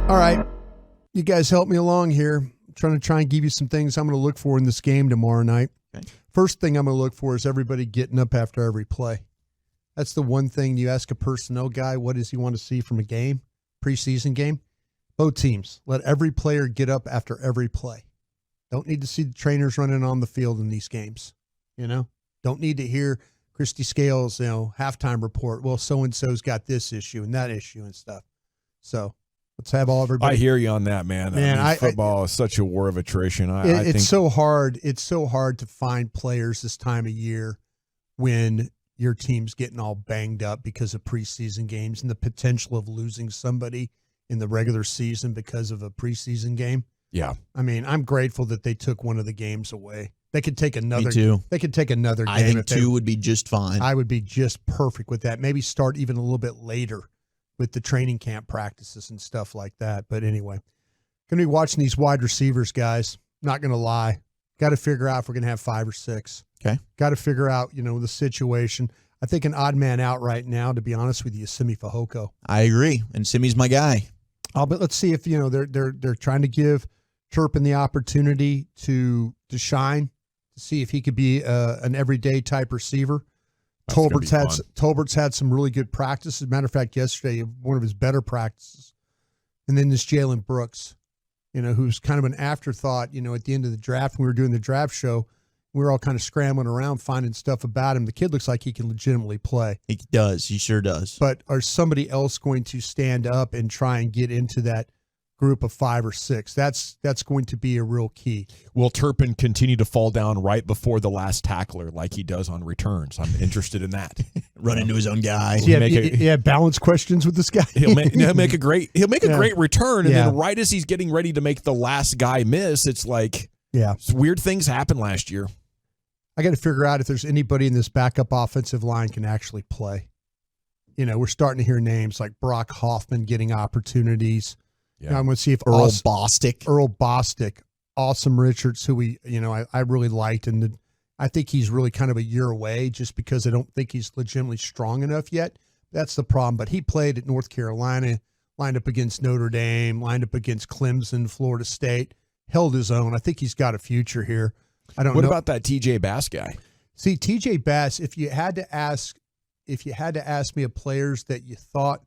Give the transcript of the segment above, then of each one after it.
All right. You guys help me along here. I'm trying to give you some things I'm going to look for in this game tomorrow night. Okay. First thing I'm going to look for is everybody getting up after every play. That's the one thing you ask a personnel guy, what does he want to see from a game, preseason game? Both teams, let every player get up after every play. Don't need to see the trainers running on the field in these games. Don't need to hear Crusty Scales, halftime report. Well, so-and-so's got this issue and that issue and stuff. So let's have everybody. I hear you on that, man. Football is such a war of attrition. I think it's so hard. It's so hard to find players this time of year when your team's getting all banged up because of preseason games and the potential of losing somebody in the regular season because of a preseason game. Yeah. I mean, I'm grateful that they took one of the games away. They could take another. Me too. They could take another game. I think two would be just fine. I would be just perfect with that. Maybe start even a little bit later with the training camp practices and stuff like that. But anyway, going to be watching these wide receivers, guys. Not going to lie. Got to figure out if we're going to have 5 or 6. Okay. Got to figure out, the situation. I think an odd man out right now, to be honest with you, is Simi Fehoko. I agree. And Simi's my guy. But let's see if, they're trying to give Turpin the opportunity to shine, to see if he could be an everyday type receiver. Tolbert's had some really good practices. As a matter of fact, yesterday, one of his better practices. And then this Jalen Brooks, who's kind of an afterthought, at the end of the draft. When we were doing the draft show, we were all kind of scrambling around finding stuff about him. The kid looks like he can legitimately play. He does. He sure does. But are somebody else going to stand up and try and get into that group of 5 or 6? That's going to be a real key. Will Turpin continue to fall down right before the last tackler like he does on returns? I'm interested in that. Run into his own guy. Balance questions with this guy. He'll make a great return, and then right as he's getting ready to make the last guy miss, it's like weird things happened last year. I got to figure out if there's anybody in this backup offensive line can actually play. We're starting to hear names like Brock Hoffman getting opportunities. Yeah. I'm going to see if Earl Bostick, Awesome Richards, who I really liked, and I think he's really kind of a year away just because I don't think he's legitimately strong enough yet. That's the problem. But he played at North Carolina, lined up against Notre Dame, lined up against Clemson, Florida State, held his own. I think he's got a future here. I don't know. What about that TJ Bass guy? See, TJ Bass, if you had to ask me of players that you thought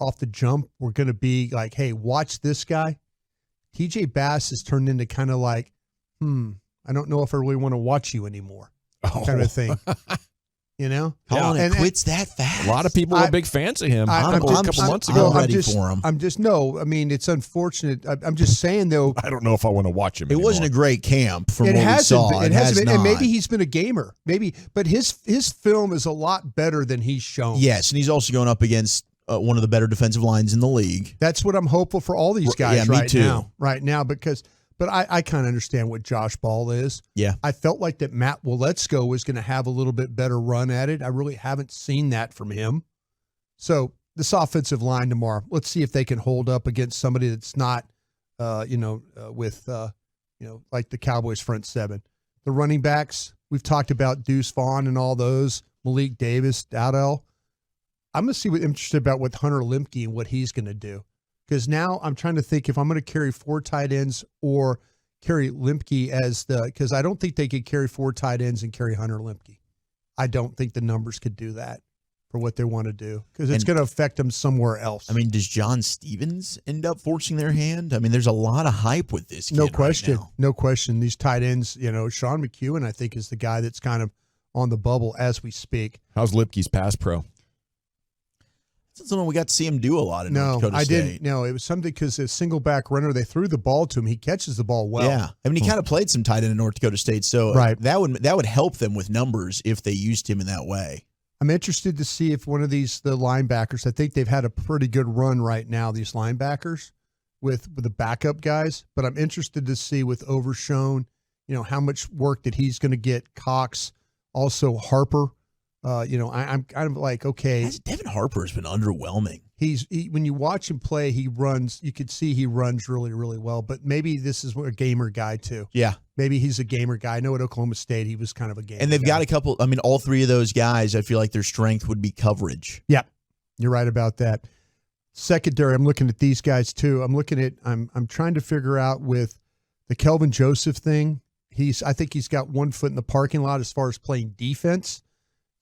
off the jump were going to be like, hey, watch this guy, TJ Bass has turned into kind of like, I don't know if I really want to watch you anymore kind of thing. Colin quits that fast. A lot of people are big fans of him. A couple months ago. I'm ready for him. It's unfortunate. I'm just saying, though. I don't know if I want to watch him anymore. It wasn't a great camp from what we saw. It hasn't been. And maybe he's been a gamer. But his film is a lot better than he's shown. Yes, and he's also going up against one of the better defensive lines in the league. That's what I'm hopeful for all these guys right now, but I kind of understand what Josh Ball is. Yeah. I felt like that Matt Waletzko was going to have a little bit better run at it. I really haven't seen that from him. So this offensive line tomorrow, let's see if they can hold up against somebody that's not, like the Cowboys front 7. The running backs, we've talked about Deuce Vaughn and all those, Malik Davis, Dowdell. I'm going to see interested about with Hunter Lemke and what he's going to do. Because now I'm trying to think if I'm going to carry 4 tight ends or carry Lemke because I don't think they could carry 4 tight ends and carry Hunter Lemke. I don't think the numbers could do that for what they want to do because it's going to affect them somewhere else. I mean, does John Stevens end up forcing their hand? I mean, there's a lot of hype with this kid. No question. Right now. No question. These tight ends, Sean McEwen, I think, is the guy that's kind of on the bubble as we speak. How's Lipke's pass pro? That's something we got to see him do a lot in North Dakota State. Didn't. No, it was something because a single back runner, they threw the ball to him. He catches the ball well. Yeah. I mean, he kind of played some tight end in North Dakota State, so that would help them with numbers if they used him in that way. I'm interested to see if one of the linebackers, I think they've had a pretty good run right now, these linebackers, with the backup guys, but I'm interested to see with Overshone, how much work that he's going to get. Cox, also Harper. I'm kind of like, okay. Devin Harper has been underwhelming. When you watch him play, he runs. You could see he runs really, really well. But maybe this is a gamer guy too. Yeah, maybe he's a gamer guy. I know at Oklahoma State he was kind of a gamer. And they've got a couple. I mean, all 3 of those guys, I feel like their strength would be coverage. Yeah, you're right about that. Secondary, I'm looking at these guys too. I'm trying to figure out with the Kelvin Joseph thing. I think he's got one foot in the parking lot as far as playing defense.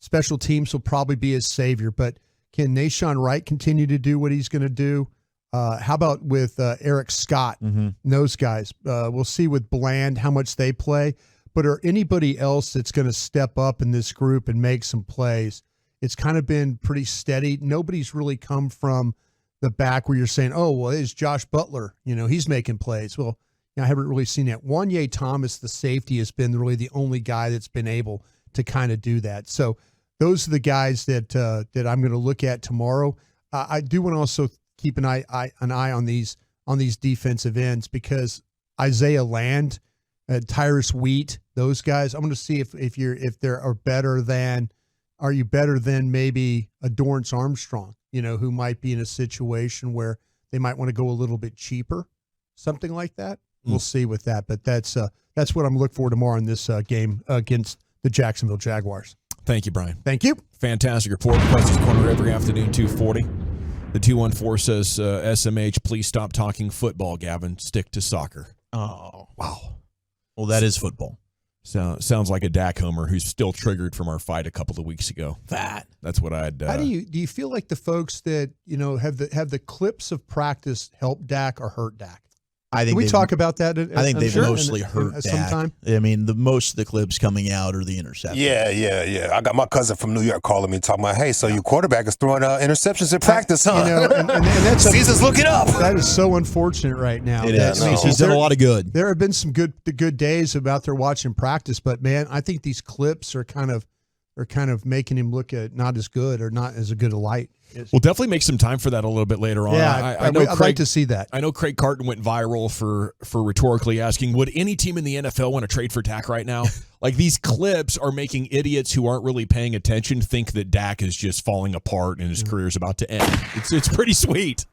Special teams will probably be his savior, but can Nashawn Wright continue to do what he's going to do? How about with Eric Scott and those guys? We'll see with Bland how much they play, but are anybody else that's going to step up in this group and make some plays? It's kind of been pretty steady. Nobody's really come from the back where you're saying, oh, well, it's Josh Butler. He's making plays. Well, I haven't really seen that. Wanye Thomas, the safety, has been really the only guy that's been able to kind of do that. So those are the guys that I'm going to look at tomorrow. I do want to also keep an eye on these defensive ends because Isaiah Land, Tyrus Wheat, those guys. I'm going to see if are you better than maybe a Dorrance Armstrong, who might be in a situation where they might want to go a little bit cheaper, something like that. We'll see with that, but that's what I'm looking for tomorrow in this game against the Jacksonville Jaguars. Thank you, Brian. Thank you. Fantastic report. Crusty's Corner every afternoon, 2:40. The 214 says, SMH, please stop talking football, Gavin. Stick to soccer. Oh, wow. Well, that is football. Sounds like a Dak homer who's still triggered from our fight a couple of weeks ago. That's what I'd. How do you feel like the folks that have the clips of practice help Dak or hurt Dak? Can we talk about that? I think they've mostly hurt Dak. Sometime. I mean, most of the clips coming out are the interceptions. Yeah. I got my cousin from New York calling me talking about, hey, so your quarterback is throwing interceptions in practice, huh? And that's Caesar's looking up. That is so unfortunate right now. It is. He's done a lot of good. There have been some good days about their watching practice, but man, I think these clips are kind of making him look at not as good or not as a good a light. We'll definitely make some time for that a little bit later on. Yeah, I know I'd like to see that. I know Craig Carton went viral for rhetorically asking, would any team in the NFL want to trade for Dak right now? Like, these clips are making idiots who aren't really paying attention think that Dak is just falling apart and his career is about to end. It's pretty sweet.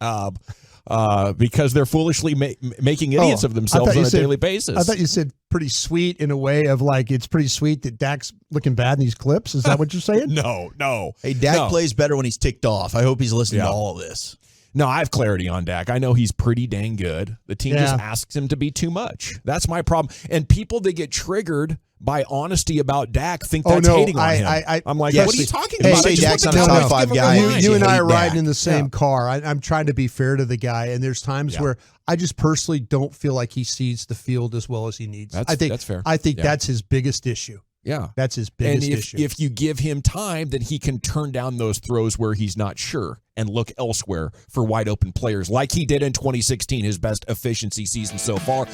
Because they're foolishly making idiots of themselves on a daily basis. I thought you said pretty sweet in a way of like it's pretty sweet that Dak's looking bad in these clips. Is that what you're saying? No. Hey, Dak plays better when he's ticked off. I hope he's listening to all of this. No, I have clarity on Dak. I know he's pretty dang good. The team just asks him to be too much. That's my problem. And people that get triggered by honesty about Dak think that's hating on him. I'm like, what are you talking about? Say Dak's on a top 5 guy. You and I are riding in the same car. I'm trying to be fair to the guy, and there's times where I just personally don't feel like he sees the field as well as he needs. That's fair. I think that's his biggest issue. Yeah. That's his biggest issue. If you give him time, then he can turn down those throws where he's not sure and look elsewhere for wide open players like he did in 2016, his best efficiency season so far.